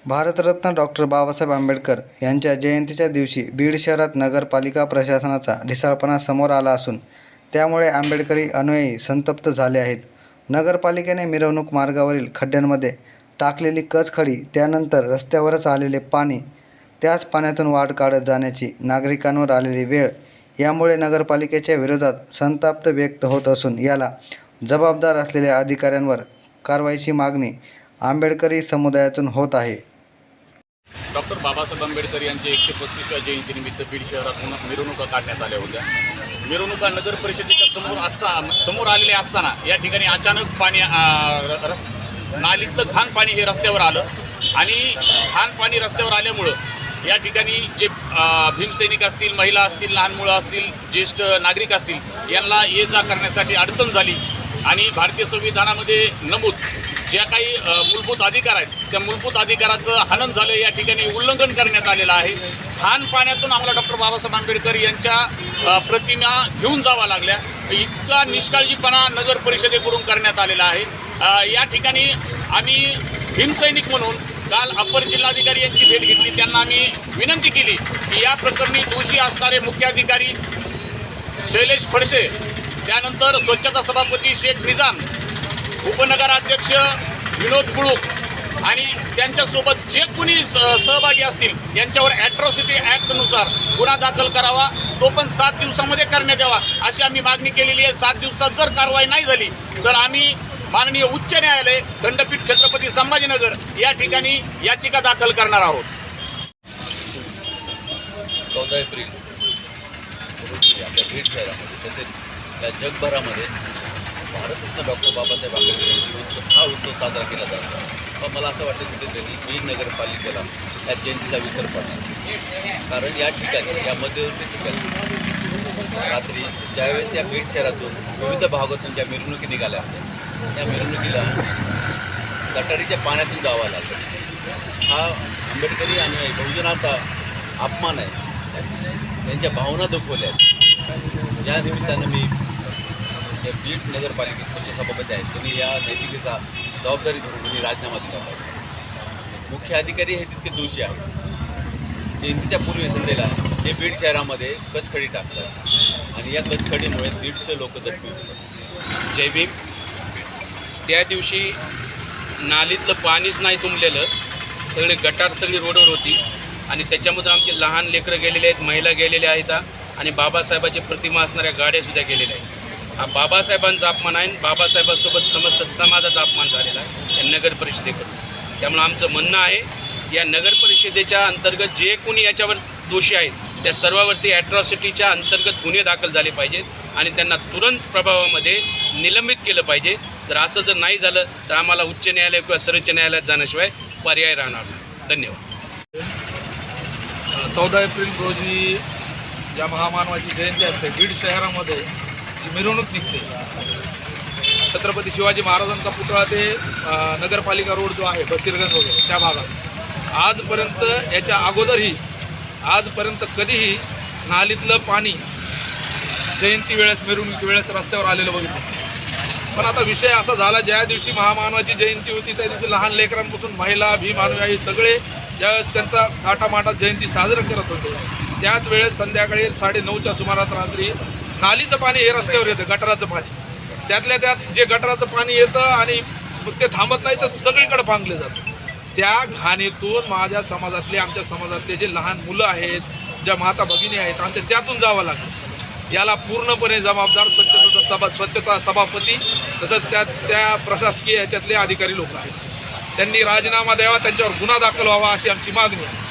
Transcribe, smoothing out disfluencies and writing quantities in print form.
Bharat Ratna doctor Babasaheb Ambedkar यांच्या जयंतीच्या दिवशी बीड शहरात नगरपालिका प्रशासनाचा ढिसाळपणा समोर आला असून त्यामुळे आंबेडकरी अनुयायी संतप्त झाले आहेत. नगरपालिकेने मिरवणूक मार्गावरील खड्ड्यांमध्ये टाकलेली कचखडी, त्यानंतर रस्त्यावरच आलेले पाणी, त्याच पाण्यातून वाट काढत जाण्याची नागरिकांवर आलेली वेळ यामुळे नगरपालिकेच्या विरोधात संताप व्यक्त होत असून याला जबाबदार असलेल्या अधिकाऱ्यांवर कारवाईची मागणी आंबेडकरी समुदायातून होत आहे. डॉक्टर बाबासाहेब आंबेडकर यांच्या 135व्या जयंतीनिमित्त बीड शहरातून मिरवणुका काढण्यात आल्या होत्या. मिरवणुका नगर परिषदेच्या समोर आलेल्या असताना या ठिकाणी अचानक पाणी नालीतलं घाण पाणी हे रस्त्यावर आलं आणि घाण पाणी रस्त्यावर आल्यामुळं या ठिकाणी जे भीमसैनिक असतील, महिला असतील, लहान मुलं असतील, ज्येष्ठ नागरिक असतील यांना ये जा करण्यासाठी अडचण झाली आणि भारतीय संविधानामध्ये नमूद ज्या काही मूलभूत अधिकार आहेत त्या मूलभूत अधिकाराचं हनन झालं, या ठिकाणी उल्लंघन करण्यात आलेलं आहे. घाण पाण्यातून आम्हाला डॉक्टर बाबासाहेब आंबेडकर यांच्या प्रतिमा घेऊन जाव्या लागल्या. इतका निष्काळजीपणा नगर परिषदेकडून करण्यात आलेला आहे. या ठिकाणी आम्ही भीमसैनिक म्हणून काल अपर जिल्हाधिकारी यांची भेट घेतली. त्यांना आम्ही विनंती केली की या प्रकरणी दोषी असणारे मुख्याधिकारी शैलेश फडसे, त्यानंतर स्वच्छता सभापती शेख निजाम, उपनगराध्यक्ष विनोद कुळूक आणि त्यांच्यासोबत जे कोणी सहभागी असतील यांच्यावर ॲट्रॉसिटी ॲक्टनुसार गुन्हा दाखल करावा, तो पण 7 दिवसामध्ये करण्यात यावा अशी आम्ही मागणी केलेली आहे. 7 दिवसात जर कारवाई नाही झाली तर आम्ही माननीय उच्च न्यायालय, खंडपीठ छत्रपती संभाजीनगर या ठिकाणी याचिका दाखल करणार आहोत. 14 एप्रिल रोजी आपल्या बीड शहरामध्ये तसेच या जगभरामध्ये भारतरत्न डॉक्टर बाबासाहेब आंबेडकर यांची हा उत्सव साजरा केला जातो. पण मला असं वाटतं कुठेतरी बीड नगरपालिकेला या जयंतीचा विसर पडला. कारण या ठिकाणी या मध्यवर्ती ठिकाणी रात्री ज्यावेळेस या बीड शहरातून विविध भागातून ज्या मिरवणुकी निघाल्या त्या मिरवणुकीला गटारीच्या पाण्यातून जावं लागलं. हा आंबेडकरी आणि बहुजनाचा अपमान आहे, त्यांच्या भावना दुखवल्या आहेत. या निमित्तानं मी जे बीड नगरपालिकेत स्वच्छ सभापती आहेत त्यांनी या नैतिकेचा जबाबदारी धरून त्यांनी राजीनामा दिला पाहिजे. मुख्य अधिकारी हे तितके दोषी आहेत. जयंतीच्या पूर्वी संध्येला हे बीड शहरामध्ये कचखडी टाकतात आणि या कचखडीमुळे 150 लोक जखमी होतात. जय भीम. त्या दिवशी नालीतलं पाणीच नाही तुंबलेलं, सगळे गटार सगळी रोडवर होती आणि त्याच्यामध्ये आमचे लहान लेकरं गेलेले आहेत, महिला गेलेल्या आहेत आणि बाबासाहेबाची प्रतिमा असणाऱ्या गाड्यासुद्धा गेलेल्या आहेत. हा बाबासाहेबांचा अपमान आहे. बाबासाहेबांसोबत समस्त समाजाचा अपमान झालेला आहे या नगर परिषदेकडून. त्यामुळं आमचं म्हणणं आहे या नगर परिषदेच्या अंतर्गत जे कोणी याच्यावर दोषी आहेत त्या सर्वांवरती ॲट्रॉसिटीच्या अंतर्गत गुन्हे दाखल झाले पाहिजेत आणि त्यांना तुरंत प्रभावामध्ये निलंबित केलं पाहिजे. जर असं जर नाही झालं तर आम्हाला उच्च न्यायालय किंवा सर्वोच्च न्यायालयात जाण्याशिवाय पर्याय राहणार नाही. धन्यवाद. 14 एप्रिल रोजी ज्या महामानवाची जयंती असते, बीड शहरामध्ये जी मिरवणूक निघते, छत्रपती शिवाजी महाराजांचा पुतळा ते नगरपालिका रोड जो आहे बशीरगंज वगैरे त्या भागात आजपर्यंत, याच्या अगोदरही आजपर्यंत कधीही नालीतलं पाणी जयंती वेळेस, मिरवणुकी वेळेस रस्त्यावर आलेलं बघितलं. पण आता विषय असा झाला, ज्या दिवशी महामानवाची जयंती होती त्या दिवशी लहान लेकरांपासून महिला, भीम अनुयायी सगळे ज्यावेळेस त्यांचा थाटामाटात जयंती साजरा करत होते त्याच वेळेस संध्याकाळी 9:30च्या सुमारात रात्री नालीचं पाणी हे रस्त्यावर येतं, गटाराचं पाणी. त्यातल्या त्यात जे गटाराचं पाणी येतं आणि ते थांबत नाही तर सगळीकडे पांगलं जातं. त्या घाणीतून माझ्या समाजातले, आमच्या समाजातले जे लहान मुलं आहेत, ज्या माता भगिनी आहेत, आमच्या त्यातून जावं लागतं. याला पूर्णपणे जबाबदार स्वच्छता सभापती तसंच त्या प्रशासकीय याच्यातले अधिकारी लोक आहेत. त्यांनी राजीनामा द्यावा, त्यांच्यावर गुन्हा दाखल व्हावा अशी आमची मागणी आहे.